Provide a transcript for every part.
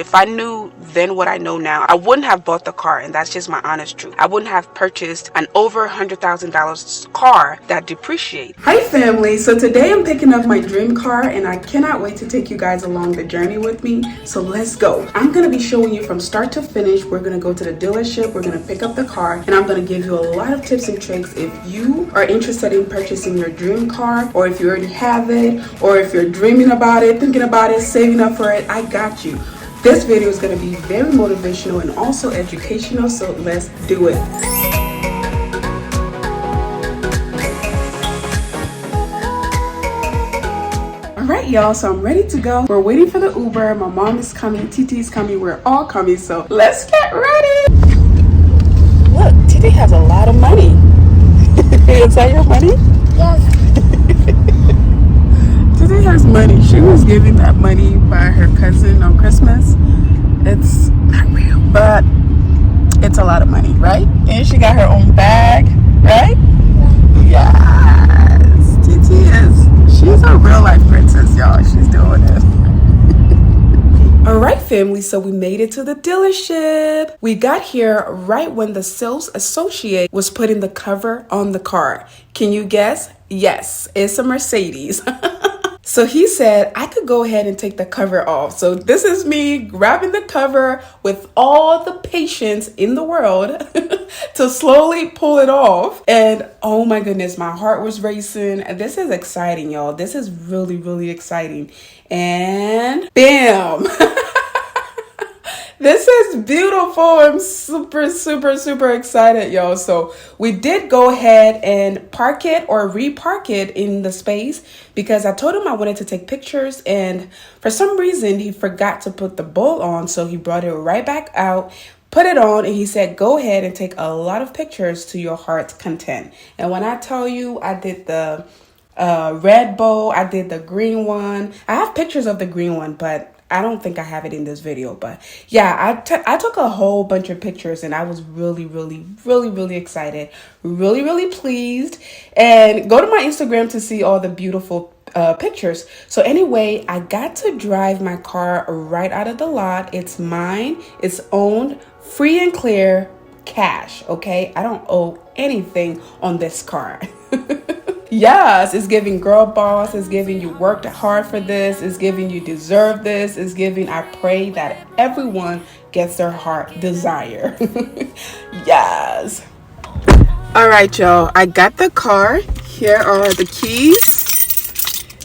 If I knew then what I know now, I wouldn't have bought the car, and that's just my honest truth. I wouldn't have purchased an over $100,000 car that depreciates. Hi family, so today I'm picking up my dream car and I cannot wait to take you guys along the journey with me. So let's go. I'm going to be showing you from start to finish. We're going to go to the dealership, we're going to pick up the car, and I'm going to give you a lot of tips and tricks if you are interested in purchasing your dream car, or if you already have it, or if you're dreaming about it, thinking about it, saving up for it. I got you. This video is going to be very motivational and also educational, so let's do it. Alright y'all, so I'm ready to go. We're waiting for the Uber. My mom is coming, TT is coming, we're all coming, so let's get ready. Look, TT has a lot of money. Is that your money? Yes. TT has money. She was given that money by her cousin on Christmas. It's not real, but it's a lot of money, right? And she got her own bag, right? Yes. TT she's a real life princess, y'all. She's doing it. All right, family, so we made it to the dealership. We got here right when the sales associate was putting the cover on the car. Can you guess? Yes, it's a Mercedes. So he said I could go ahead and take the cover off. So this is me grabbing the cover with all the patience in the world to slowly pull it off. And oh my goodness, my heart was racing. And this is exciting, y'all. This is really, really exciting. And bam! This is beautiful. I'm super, super, super excited, y'all. So we did go ahead and park it or repark it in the space because I told him I wanted to take pictures, and for some reason he forgot to put the bowl on. So he brought it right back out, put it on, and he said, go ahead and take a lot of pictures to your heart's content. And when I tell you, I did the red bowl, I did the green one. I have pictures of the green one, but I don't think I have it in this video. But yeah, I took a whole bunch of pictures, and I was really, really, really, really excited, really, really pleased. And go to my Instagram to see all the beautiful pictures. So anyway, I got to drive my car right out of the lot. It's mine. It's owned, free and clear, cash. Okay, I don't owe anything on this car. Yes, it's giving girl boss. It's giving you worked hard for this. It's giving you deserve this. It's giving I pray that everyone gets their heart desire. Yes. All right, y'all. I got the car. Here are the keys.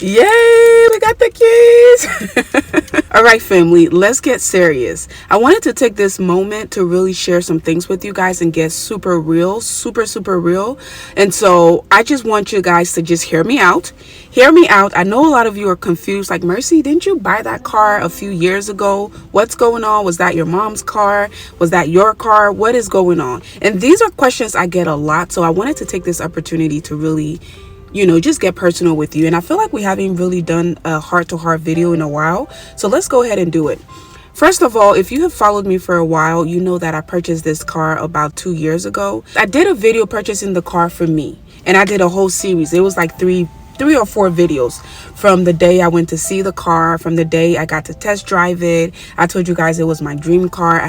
Yay, we got the keys. All right, family, let's get serious. I wanted to take this moment to really share some things with you guys and get super real, super, super real. And so I just want you guys to just hear me out. Hear me out. I know a lot of you are confused, like, Mercy, didn't you buy that car a few years ago? What's going on? Was that your mom's car? Was that your car? What is going on? And these are questions I get a lot. So I wanted to take this opportunity to really, just get personal with you. And I feel like we haven't really done a heart-to-heart video in a while. So let's go ahead and do it. First of all, if you have followed me for a while, you know that I purchased this car about 2 years ago. I did a video purchasing the car for me, and I did a whole series. It was like three or four videos from the day I went to see the car, from the day I got to test drive it. I told you guys it was my dream car.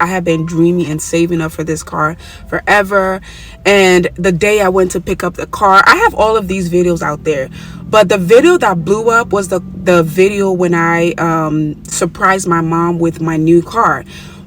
I had been dreaming and saving up for this car forever. And the day I went to pick up the car, I have all of these videos out there. But the video that blew up was the video when I surprised my mom with my new car.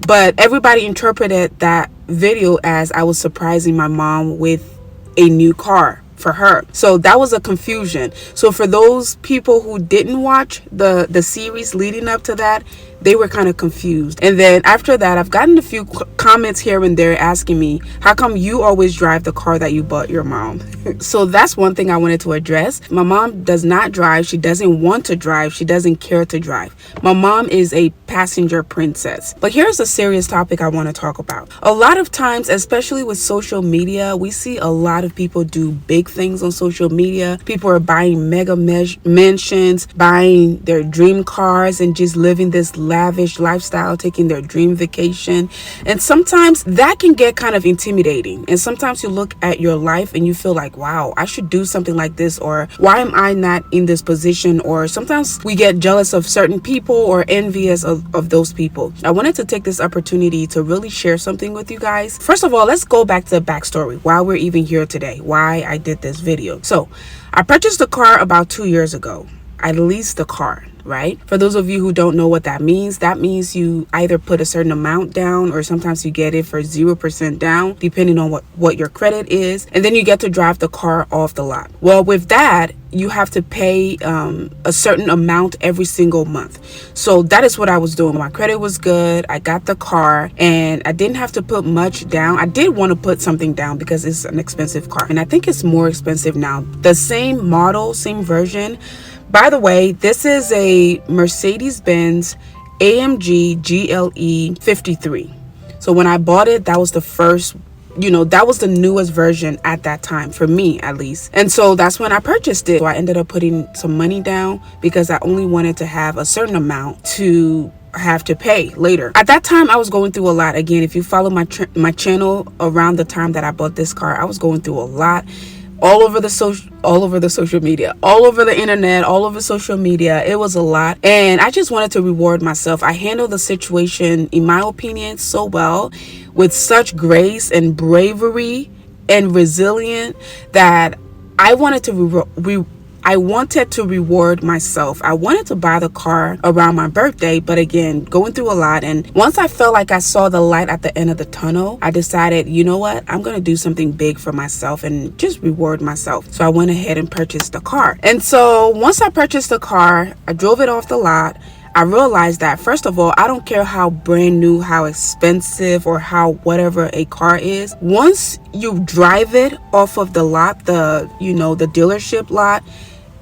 But everybody interpreted that video as I was surprising my mom with a new car for her. So that was a confusion. So for those people who didn't watch the series leading up to that, they were kind of confused. And then after that, I've gotten a few comments here and there asking me, how come you always drive the car that you bought your mom? So that's one thing I wanted to address. My mom does not drive. She doesn't want to drive. She doesn't care to drive. My mom is a passenger princess. But here's a serious topic I want to talk about. A lot of times, especially with social media, we see a lot of people do big things on social media. People are buying mega mansions, buying their dream cars, and just living this lavish lifestyle, taking their dream vacation. And sometimes that can get kind of intimidating. And sometimes you look at your life and you feel like, wow, I should do something like this, or why am I not in this position? Or sometimes we get jealous of certain people or envious of those people. I wanted to take this opportunity to really share something with you guys. First of all, let's go back to the backstory, why we're even here today, why I did this video. So I purchased a car about 2 years ago. I leased the car, right? For those of you who don't know what that means you either put a certain amount down, or sometimes you get it for 0% down, depending on what your credit is. And then you get to drive the car off the lot. Well, with that, you have to pay a certain amount every single month. So that is what I was doing. My credit was good. I got the car and I didn't have to put much down. I did want to put something down because it's an expensive car. And I think it's more expensive now. The same model, same version. By the way, this is a Mercedes-Benz AMG GLE 53. So when I bought it, that was the first, that was the newest version at that time, for me at least. And so that's when I purchased it. So I ended up putting some money down because I only wanted to have a certain amount to have to pay later. At that time, I was going through a lot. Again, if you follow my channel around the time that I bought this car, I was going through a lot. All over the social media, all over the internet, all over social media. It was a lot. And I just wanted to reward myself. I handled the situation, in my opinion, so well, with such grace and bravery and resilience, that I wanted to reward myself. I wanted to buy the car around my birthday, but again, going through a lot. And once I felt like I saw the light at the end of the tunnel, I decided, you know what? I'm going to do something big for myself and just reward myself. So I went ahead and purchased the car. And so once I purchased the car, I drove it off the lot. I realized that, first of all, I don't care how brand new, how expensive, or how whatever a car is. Once you drive it off of the lot, the dealership lot,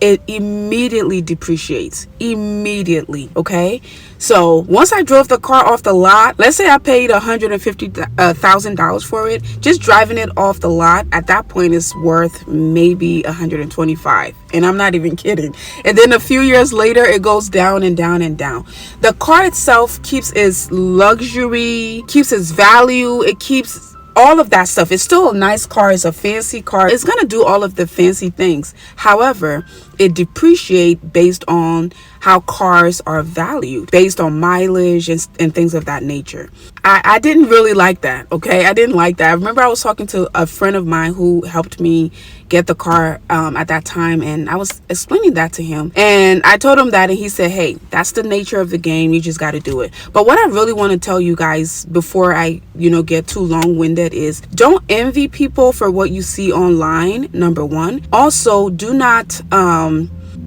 it immediately depreciates. Immediately. Okay. So once I drove the car off the lot, let's say I paid $150,000 for it. Just driving it off the lot at that point is worth maybe $125,000, and I'm not even kidding. And then a few years later, it goes down and down and down. The car itself keeps its luxury, keeps its value, it keeps all of that stuff. It's still a nice car. It's a fancy car. It's going to do all of the fancy things. However, it depreciates based on how cars are valued, based on mileage and things of that nature. I didn't really like that. Okay. I didn't like that. I remember I was talking to a friend of mine who helped me get the car at that time, and I was explaining that to him, and I told him that, and he said, hey, that's the nature of the game. You just got to do it. But what I really want to tell you guys before I get too long-winded is, don't envy people for what you see online, number one. Also, do not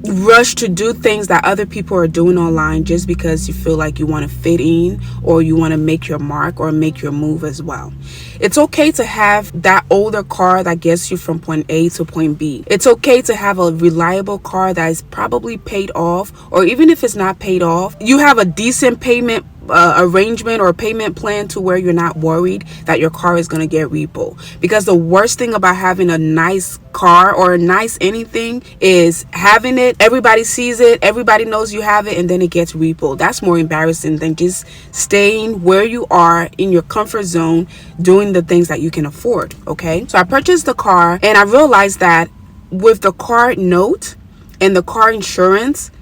rush to do things that other people are doing online just because you feel like you want to fit in, or you want to make your mark or make your move as well. It's okay to have that older car that gets you from point A to point B. It's okay to have a reliable car that is probably paid off, or even if it's not paid off, you have a decent payment arrangement or payment plan to where you're not worried that your car is going to get repo. Because the worst thing about having a nice car or a nice anything is having it, everybody sees it, everybody knows you have it, and then it gets repo. That's more embarrassing than just staying where you are in your comfort zone, doing the things that you can afford. Okay, so I purchased the car, and I realized that with the car note and the car insurance,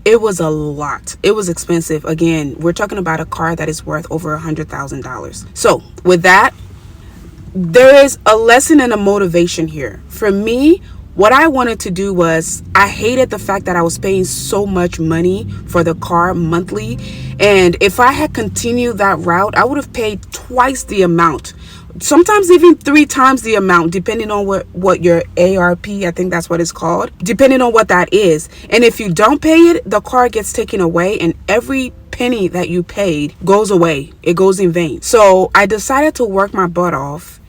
it was a lot. It was expensive. Again, we're talking about a car that is worth over $100,000. So with that, there is a lesson and a motivation here. For me, what I wanted to do was, I hated the fact that I was paying so much money for the car monthly. And if I had continued that route, I would have paid twice the amount. Sometimes even 3 times the amount, depending on what your ARP, I think that's what it's called, depending on what that is. And if you don't pay it, the car gets taken away, and every penny that you paid goes away. It goes in vain. So I decided to work my butt off,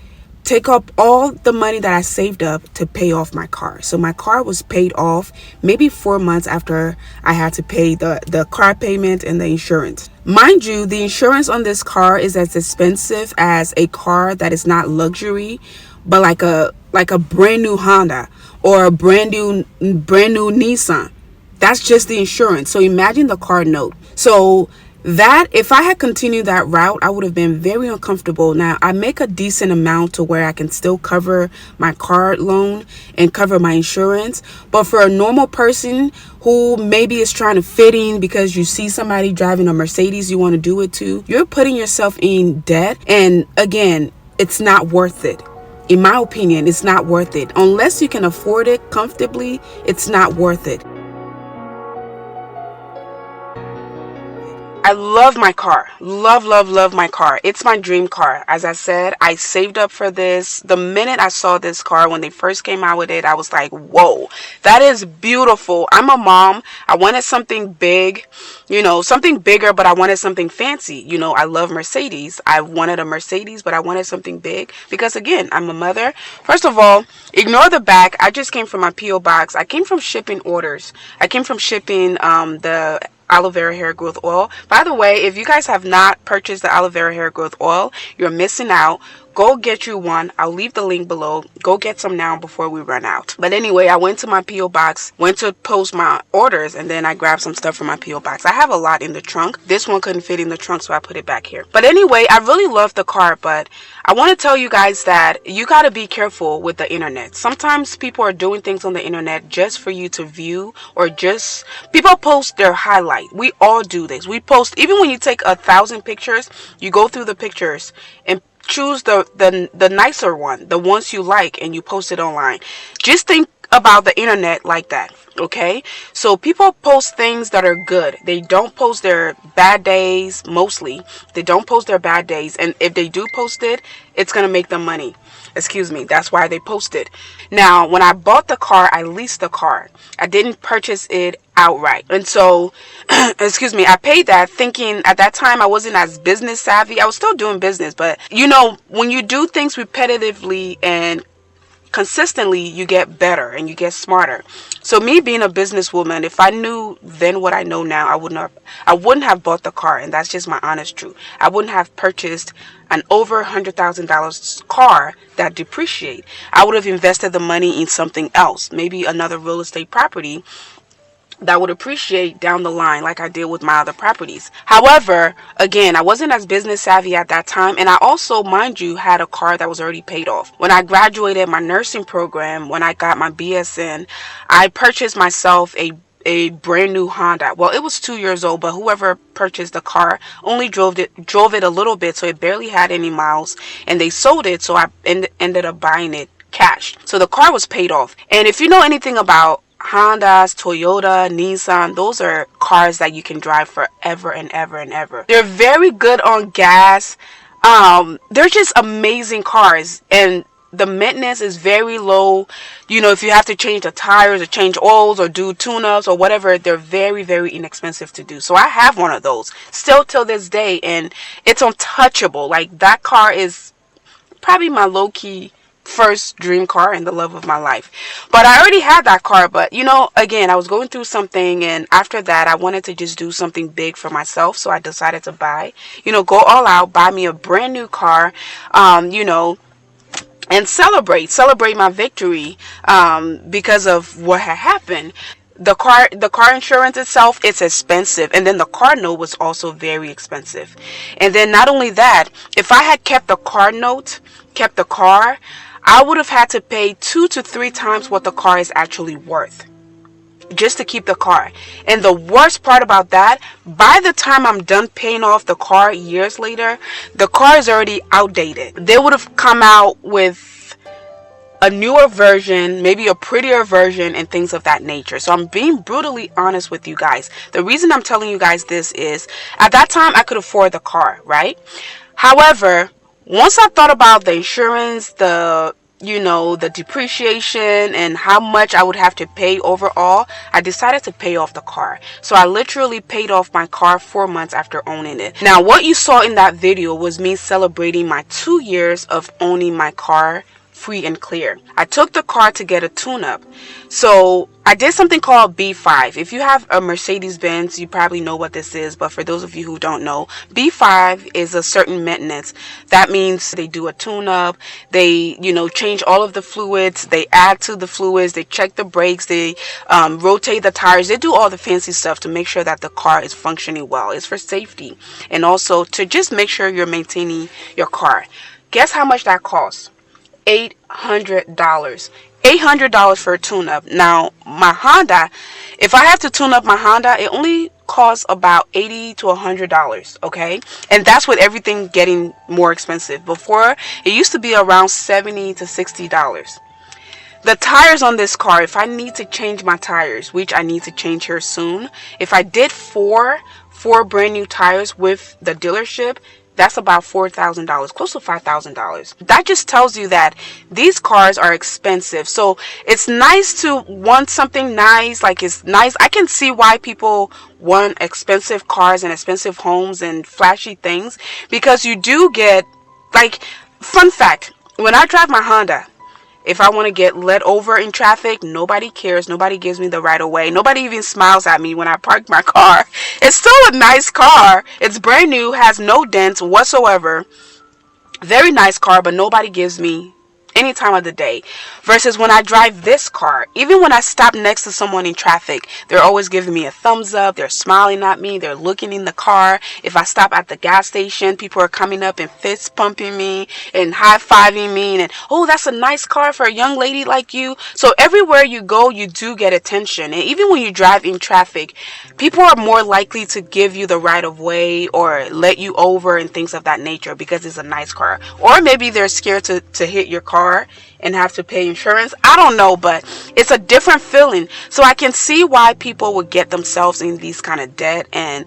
take up all the money that I saved up to pay off my car. So my car was paid off maybe 4 months after I had to pay the car payment and the insurance. Mind you, the insurance on this car is as expensive as a car that is not luxury, but like a brand new Honda or a brand new Nissan. That's just the insurance. So imagine the car note. So That, if I had continued that route, I would have been very uncomfortable. Now, I make a decent amount to where I can still cover my car loan and cover my insurance. But for a normal person who maybe is trying to fit in because you see somebody driving a Mercedes, you want to do it too, you're putting yourself in debt. And again, it's not worth it. In my opinion, it's not worth it. Unless you can afford it comfortably, it's not worth it. I love my car. Love, love, love my car. It's my dream car. As I said, I saved up for this. The minute I saw this car, when they first came out with it, I was like, whoa, that is beautiful. I'm a mom. I wanted something big, something bigger, but I wanted something fancy. I love Mercedes. I wanted a Mercedes, but I wanted something big because, again, I'm a mother. First of all, ignore the back. I just came from my P.O. box. I came from shipping orders. I came from shipping the aloe vera hair growth oil. By the way, if you guys have not purchased the aloe vera hair growth oil, you're missing out. Go get you one. I'll leave the link below. Go get some now before we run out. But anyway, I went to my P.O. box, went to post my orders, and then I grabbed some stuff from my P.O. box. I have a lot in the trunk. This one couldn't fit in the trunk, so I put it back here. But anyway, I really love the car, but I want to tell you guys that you got to be careful with the internet. Sometimes people are doing things on the internet just for you to view, or just people post their highlight. We all do this. We post, even when you take 1,000 pictures, you go through the pictures and choose the nicer one, the ones you like, and you post it online. Just think about the internet like that, okay? So people post things that are good. They don't post their bad days. Mostly they don't post their bad days, and if they do post it, it's gonna make them money. Excuse me, that's why they post it. Now, when I bought the car, I leased the car. I didn't purchase it outright. And so, excuse me, I paid that thinking at that time I wasn't as business savvy. I was still doing business, but when you do things repetitively and consistently, you get better and you get smarter. So me being a businesswoman, if I knew then what I know now, I wouldn't have bought the car, and that's just my honest truth. I wouldn't have purchased an over $100,000 car that depreciate. I would have invested the money in something else, maybe another real estate property that would appreciate down the line, like I did with my other properties. However, again, I wasn't as business savvy at that time, and I also, mind you, had a car that was already paid off. When I graduated my nursing program, when I got my BSN, I purchased myself a brand new Honda. Well, it was 2 years old, but whoever purchased the car only drove it a little bit, so it barely had any miles, and they sold it, so I ended up buying it cash. So the car was paid off. And if you know anything about Hondas, Toyota, Nissan, those are cars that you can drive forever and ever and ever. They're very good on gas. They're just amazing cars, and the maintenance is very low. If you have to change the tires or change oils or do tune-ups or whatever, they're very, very inexpensive to do. So I have one of those still till this day, and it's untouchable. Like, that car is probably my low-key first dream car and the love of my life. But I already had that car, but again, I was going through something, and after that I wanted to just do something big for myself, so I decided to go all out, buy me a brand new car, and celebrate my victory, because of what had happened. The car insurance itself, it's expensive, and then the car note was also very expensive. And then not only that, if I had kept the car, I would have had to pay 2 to 3 times what the car is actually worth just to keep the car. And the worst part about that, by the time I'm done paying off the car years later, the car is already outdated. They would have come out with a newer version, maybe a prettier version, and things of that nature. So I'm being brutally honest with you guys. The reason I'm telling you guys this is, at that time I could afford the car, right? However, once I thought about the insurance, the depreciation, and how much I would have to pay overall, I decided to pay off the car. So I literally paid off my car 4 months after owning it. Now, what you saw in that video was me celebrating my 2 years of owning my car free and clear. I took the car to get a tune-up. So I did something called B5. If you have a Mercedes-Benz, you probably know what this is, but for those of you who don't know, B5 is a certain maintenance. That means they do a tune-up, they, change all of the fluids, they add to the fluids, they check the brakes, they rotate the tires, they do all the fancy stuff to make sure that the car is functioning well. It's for safety and also to just make sure you're maintaining your car. Guess how much that costs? $800. $800 for a tune-up. Now, my Honda, if I have to tune up my Honda, it only costs about $80 to $100, okay? And that's with everything getting more expensive. Before, it used to be around $70 to $60. The tires on this car, if I need to change my tires, which I need to change here soon, if I did four brand new tires with the dealership, that's about $4,000, close to $5,000. That just tells you that these cars are expensive. So it's nice to want something nice, like it's nice. I can see why people want expensive cars and expensive homes and flashy things, because you do get, like, fun fact, when I drive my Honda, if I want to get let over in traffic, nobody cares. Nobody gives me the right of way. Nobody even smiles at me when I park my car. It's still a nice car. It's brand new, has no dents whatsoever. Very nice car, but nobody gives me any time of the day. Versus when I drive this car, even when I stop next to someone in traffic, they're always giving me a thumbs up, they're smiling at me, they're looking in the car. If I stop at the gas station, people are coming up and fist pumping me and high-fiving me, and oh, that's a nice car for a young lady like you. So everywhere you go, you do get attention. And even when you drive in traffic, people are more likely to give you the right of way or let you over and things of that nature because it's a nice car. Or maybe they're scared to hit your car and have to pay insurance. I don't know, but it's a different feeling. So I can see why people would get themselves in these kind of debt and,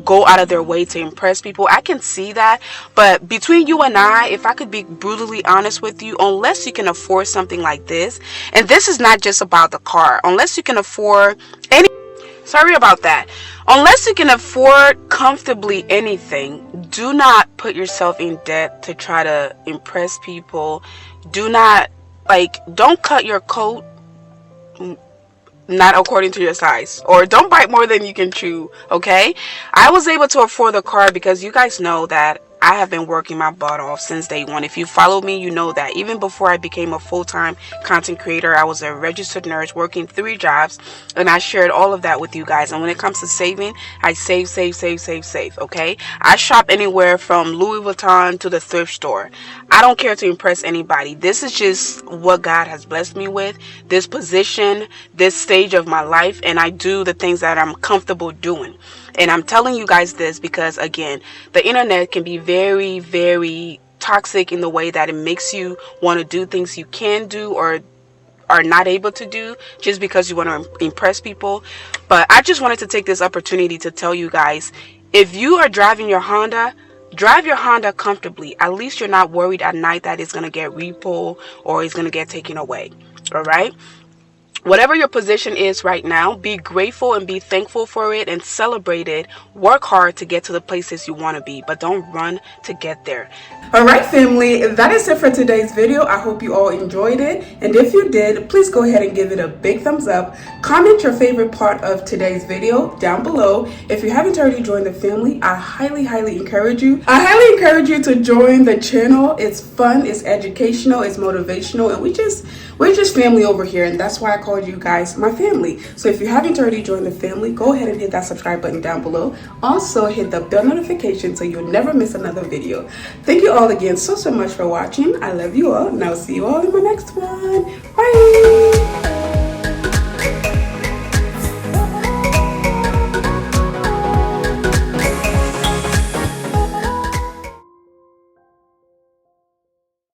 go out of their way to impress people. I can see that. But between you and I, if I could be brutally honest with you, unless you can afford something like this, and this is not just about the car, unless you can afford sorry about that. Unless you can afford comfortably anything, do not put yourself in debt to try to impress people. Don't cut your coat not according to your size, or don't bite more than you can chew, okay? I was able to afford the car because you guys know that I have been working my butt off since day one. If you follow me, you know that even before I became a full-time content creator, I was a registered nurse working 3 jobs, and I shared all of that with you guys. And when it comes to saving, I save, okay? I shop anywhere from Louis Vuitton to the thrift store. I don't care to impress anybody. This is just what God has blessed me with, this position, this stage of my life, and I do the things that I'm comfortable doing. And I'm telling you guys this because, again, the internet can be very, very toxic in the way that it makes you want to do things you can do or are not able to do just because you want to impress people. But I just wanted to take this opportunity to tell you guys, if you are driving your Honda, drive your Honda comfortably. At least you're not worried at night that it's going to get repo or it's going to get taken away. All right? Whatever your position is right now, be grateful and be thankful for it and celebrate it. Work hard to get to the places you want to be, but don't run to get there. All right, family, that is it for today's video. I hope you all enjoyed it. And if you did, please go ahead and give it a big thumbs up. Comment your favorite part of today's video down below. If you haven't already joined the family, I highly encourage you. I highly encourage you to join the channel. It's fun, it's educational, it's motivational, and we're just family over here, and that's why I called you guys my family. So if you haven't already joined the family, go ahead and hit that subscribe button down below. Also hit the bell notification so you'll never miss another video. Thank you all again so much for watching. I love you all, and I'll see you all in my next one.